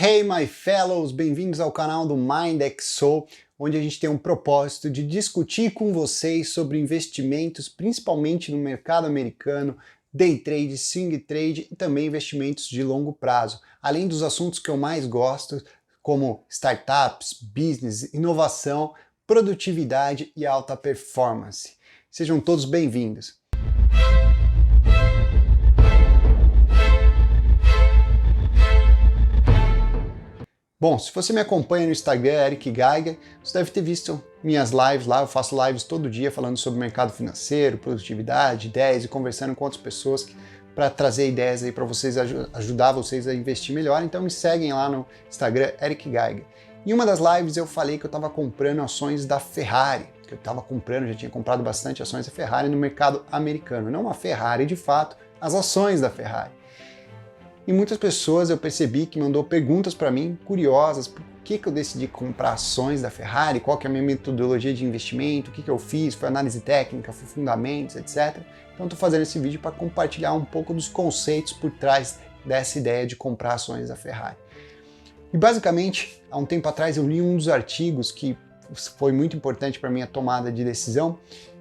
Hey my fellows, bem-vindos ao canal do MindXO, onde a gente tem um propósito de discutir com vocês sobre investimentos, principalmente no mercado americano, day trade, swing trade e também investimentos de longo prazo, além dos assuntos que eu mais gosto, como startups, business, inovação, produtividade e alta performance. Sejam todos bem-vindos. Bom, se você me acompanha no Instagram, Eric Geiger, você deve ter visto minhas lives lá, eu faço lives todo dia falando sobre mercado financeiro, produtividade, ideias e conversando com outras pessoas para trazer ideias aí para vocês, ajudar vocês a investir melhor, então me seguem lá no Instagram, Eric Geiger. Em uma das lives eu falei que eu estava comprando ações da Ferrari, que eu estava comprando, já tinha comprado bastante ações da Ferrari no mercado americano, não a Ferrari de fato, as ações da Ferrari. E muitas pessoas eu percebi que mandou perguntas para mim, curiosas, por que eu decidi comprar ações da Ferrari, qual que é a minha metodologia de investimento, o que eu fiz, foi análise técnica, foi fundamentos, etc. Então estou fazendo esse vídeo para compartilhar um pouco dos conceitos por trás dessa ideia de comprar ações da Ferrari. E basicamente, há um tempo atrás eu li um dos artigos que foi muito importante para a minha tomada de decisão,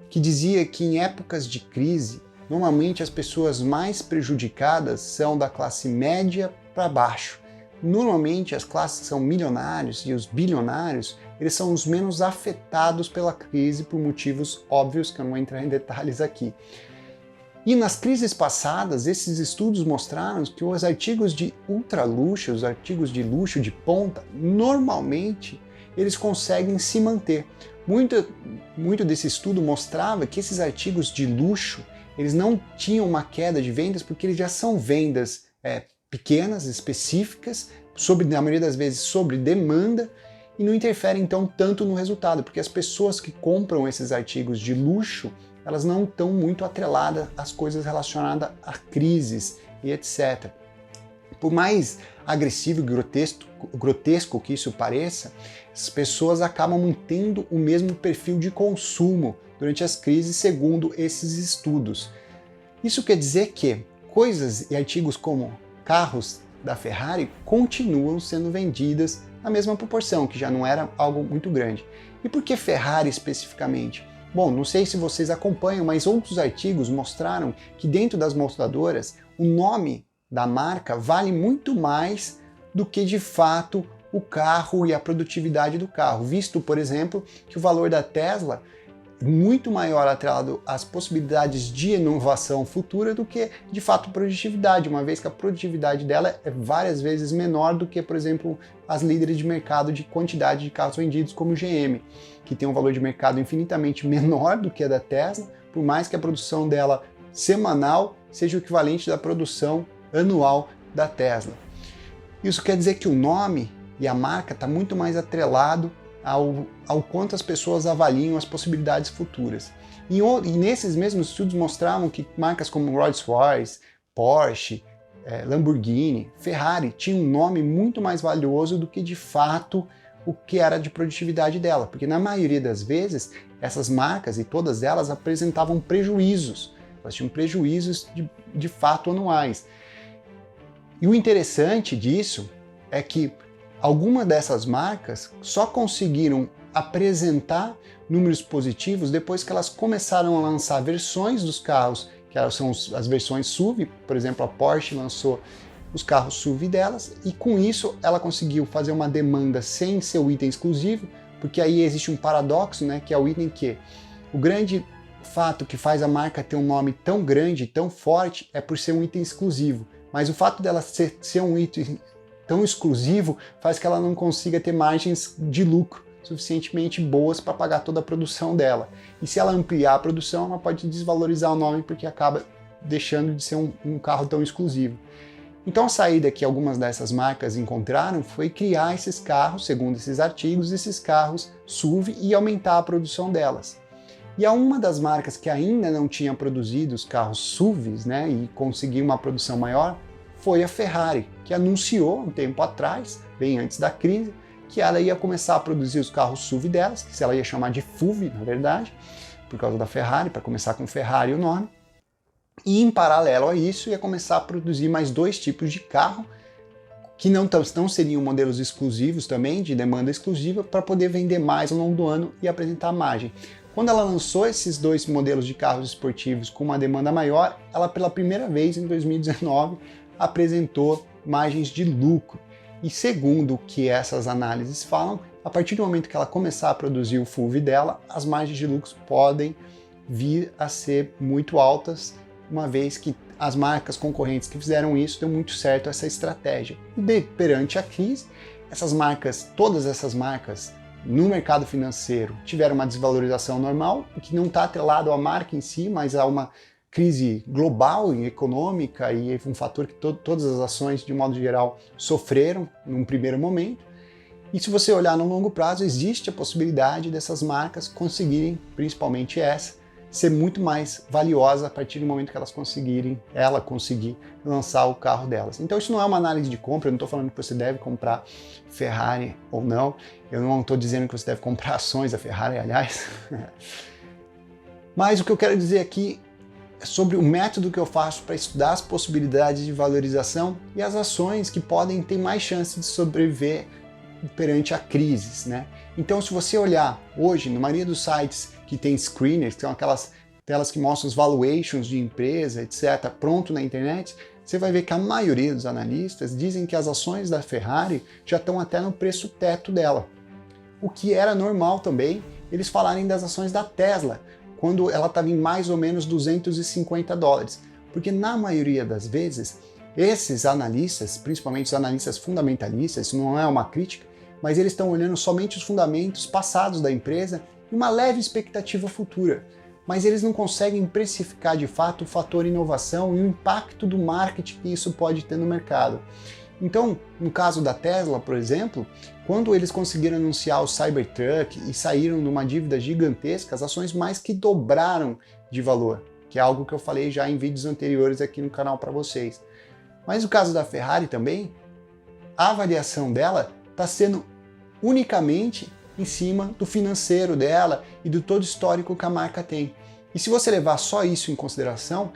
que dizia que em épocas de crise, normalmente as pessoas mais prejudicadas são da classe média para baixo. Normalmente as classes que são milionários e os bilionários, eles são os menos afetados pela crise por motivos óbvios que eu não vou entrar em detalhes aqui. E nas crises passadas, esses estudos mostraram que os artigos de ultraluxo, os artigos de luxo de ponta, normalmente eles conseguem se manter. Muito desse estudo mostrava que esses artigos de luxo eles não tinham uma queda de vendas porque eles já são vendas pequenas, específicas, na maioria das vezes sobre demanda, e não interferem então tanto no resultado, porque as pessoas que compram esses artigos de luxo, elas não estão muito atreladas às coisas relacionadas a crises e etc. Por mais agressivo e grotesco que isso pareça, as pessoas acabam mantendo o mesmo perfil de consumo durante as crises, segundo esses estudos. Isso quer dizer que coisas e artigos como carros da Ferrari continuam sendo vendidas na mesma proporção, que já não era algo muito grande. E por que Ferrari especificamente? Bom, não sei se vocês acompanham, mas outros artigos mostraram que dentro das montadoras o nome da marca vale muito mais do que de fato o carro e a produtividade do carro, visto, por exemplo, que o valor da Tesla é muito maior atrelado às possibilidades de inovação futura do que, de fato, produtividade, uma vez que a produtividade dela é várias vezes menor do que, por exemplo, as líderes de mercado de quantidade de carros vendidos como o GM, que tem um valor de mercado infinitamente menor do que a da Tesla, por mais que a produção dela semanal seja o equivalente da produção anual da Tesla. Isso quer dizer que o nome e a marca está muito mais atrelado ao quanto as pessoas avaliam as possibilidades futuras. E nesses mesmos estudos mostravam que marcas como Rolls-Royce, Porsche, Lamborghini, Ferrari tinham um nome muito mais valioso do que de fato o que era de produtividade dela, porque na maioria das vezes essas marcas e todas elas apresentavam prejuízos, elas tinham prejuízos de fato anuais. E o interessante disso é que algumas dessas marcas só conseguiram apresentar números positivos depois que elas começaram a lançar versões dos carros, que são as versões SUV, por exemplo, a Porsche lançou os carros SUV delas, e com isso ela conseguiu fazer uma demanda sem ser o item exclusivo, porque aí existe um paradoxo, né, que é o item que o grande fato que faz a marca ter um nome tão grande, tão forte, é por ser um item exclusivo, mas o fato dela ser um item tão exclusivo faz que ela não consiga ter margens de lucro suficientemente boas para pagar toda a produção dela. E se ela ampliar a produção, ela pode desvalorizar o nome porque acaba deixando de ser um carro tão exclusivo. Então a saída que algumas dessas marcas encontraram foi criar esses carros, segundo esses artigos, esses carros SUV e aumentar a produção delas. E a uma das marcas que ainda não tinha produzido os carros SUVs, né, e conseguiu uma produção maior, foi a Ferrari, que anunciou um tempo atrás, bem antes da crise, que ela ia começar a produzir os carros SUV delas, que ela ia chamar de FUV, na verdade, por causa da Ferrari, para começar com Ferrari o nome. E em paralelo a isso, ia começar a produzir mais dois tipos de carro que não seriam modelos exclusivos também, de demanda exclusiva, para poder vender mais ao longo do ano e apresentar margem. Quando ela lançou esses dois modelos de carros esportivos com uma demanda maior, ela pela primeira vez em 2019 apresentou margens de lucro. E segundo o que essas análises falam, a partir do momento que ela começar a produzir o FUV dela, as margens de lucro podem vir a ser muito altas, uma vez que as marcas concorrentes que fizeram isso deu muito certo essa estratégia. E perante a crise, todas essas marcas no mercado financeiro tiveram uma desvalorização normal, que não está atrelado à marca em si, mas a uma crise global e econômica e um fator que todas as ações, de modo geral, sofreram num primeiro momento. E se você olhar no longo prazo, existe a possibilidade dessas marcas conseguirem, principalmente essa, ser muito mais valiosa a partir do momento que ela conseguir lançar o carro delas. Então isso não é uma análise de compra, eu não estou falando que você deve comprar Ferrari ou não, eu não estou dizendo que você deve comprar ações da Ferrari, aliás. Mas o que eu quero dizer aqui é sobre o método que eu faço para estudar as possibilidades de valorização e as ações que podem ter mais chance de sobreviver perante a crises, né? Então, se você olhar hoje, na maioria dos sites que tem screeners, que são aquelas telas que mostram os valuations de empresa, etc., pronto na internet, você vai ver que a maioria dos analistas dizem que as ações da Ferrari já estão até no preço teto dela. O que era normal também eles falarem das ações da Tesla, quando ela estava em mais ou menos $250. Porque na maioria das vezes, esses analistas, principalmente os analistas fundamentalistas, isso não é uma crítica, mas eles estão olhando somente os fundamentos passados da empresa e uma leve expectativa futura. Mas eles não conseguem precificar de fato o fator inovação e o impacto do marketing que isso pode ter no mercado. Então, no caso da Tesla, por exemplo, quando eles conseguiram anunciar o Cybertruck e saíram de uma dívida gigantesca, as ações mais que dobraram de valor, que é algo que eu falei já em vídeos anteriores aqui no canal para vocês. Mas no caso da Ferrari também, a avaliação dela está sendo unicamente em cima do financeiro dela e do todo histórico que a marca tem. E se você levar só isso em consideração,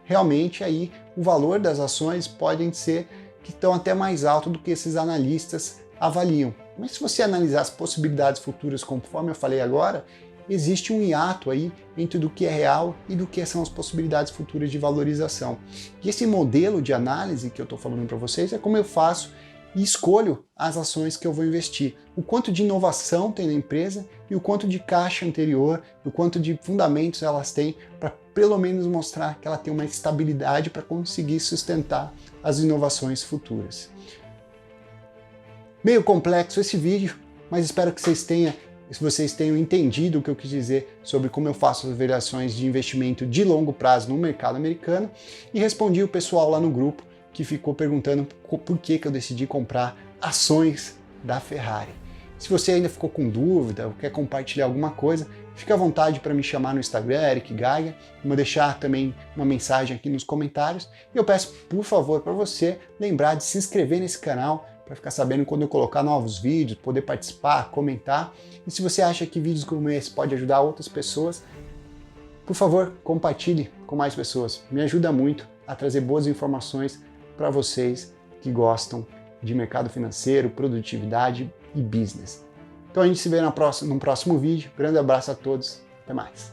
realmente aí o valor das ações podem ser que estão até mais alto do que esses analistas avaliam. Mas se você analisar as possibilidades futuras, conforme eu falei agora, existe um hiato aí entre do que é real e do que são as possibilidades futuras de valorização. E esse modelo de análise que eu estou falando para vocês é como eu faço e escolho as ações que eu vou investir. O quanto de inovação tem na empresa e o quanto de caixa anterior, o quanto de fundamentos elas têm para pelo menos mostrar que ela tem uma estabilidade para conseguir sustentar as inovações futuras. Meio complexo esse vídeo, mas espero que vocês tenham entendido o que eu quis dizer sobre como eu faço as avaliações de investimento de longo prazo no mercado americano e respondi o pessoal lá no grupo que ficou perguntando por que eu decidi comprar ações da Ferrari. Se você ainda ficou com dúvida ou quer compartilhar alguma coisa, fica à vontade para me chamar no Instagram, Eric Geiger, vou deixar também uma mensagem aqui nos comentários. E eu peço, por favor, para você lembrar de se inscrever nesse canal para ficar sabendo quando eu colocar novos vídeos, poder participar, comentar. E se você acha que vídeos como esse pode ajudar outras pessoas, por favor, compartilhe com mais pessoas. Me ajuda muito a trazer boas informações para vocês que gostam de mercado financeiro, produtividade e business. Então a gente se vê no próximo vídeo. Grande abraço a todos. Até mais.